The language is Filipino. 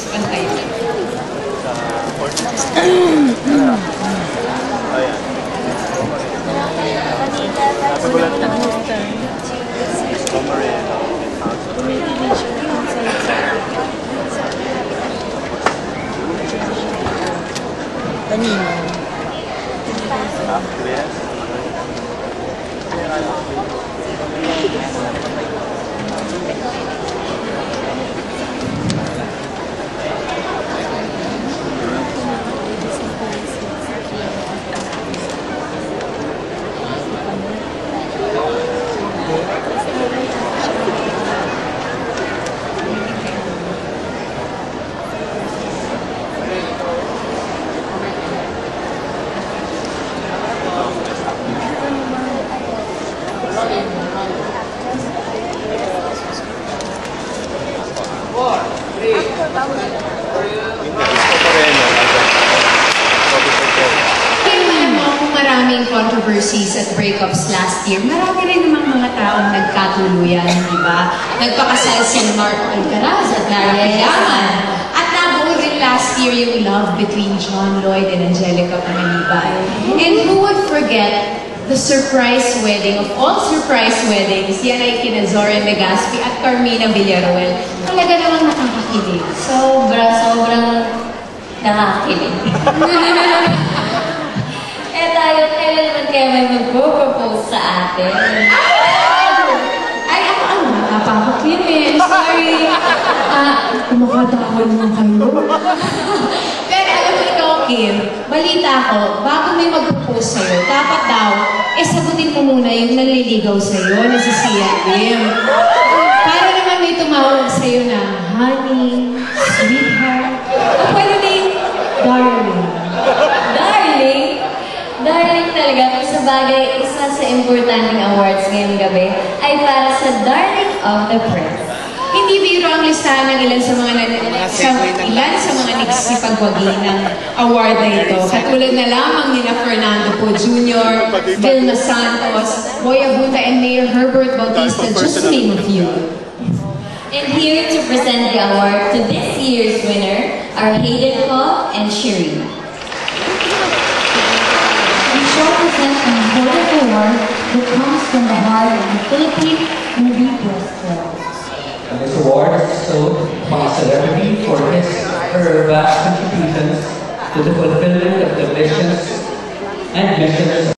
Pantay. Kanina. Maraming controversies at breakups last year. Marami rin namang mga taong nagkatuluyan, di ba? Nagpakasal si Marco Alcaraz at Larry Yaman. At nabuo rin last year yung love between John Lloyd and Angelica Panganiban. And who would forget the surprise wedding of all surprise weddings? Yan ay kina Zoran Legaspi at Carmina Villaruel. Talaga namang nakakakilig. Sobrang nakakakilig. Tayo, kailan naman kaya may mag-propose sa atin? Ay, ako napapaklim eh. Sorry. Kumakatawa naman kayo. Pero alam mo ikaw, Kim, balita ko, bago may mag-propose sa'yo, dapat daw, sagutin mo muna yung naliligaw sa'yo, na si Sia Kim. Para naman may tumawag sa'yo na, honey, sweetheart, o pwede din, darling. Darling talaga, sa bagay, isa sa importanteng awards ngayong gabi ay para sa Darling of the Press. Hindi biro ang listahan ng ilan sa mga nagsipagwagi ng award na ito. Katulad na lamang nila Fernando Poe Jr., Vilma Santos, Boy Abunda, and Mayor Herbert Bautista, just to name a few. And here to present the award to this year's winner are Hayden Hall and Shiri. Presents an important award that comes from the heart of the Philippine Movie Press Club. And this award is bestowed upon a celebrity for her vast contributions to the fulfillment of the visions and missions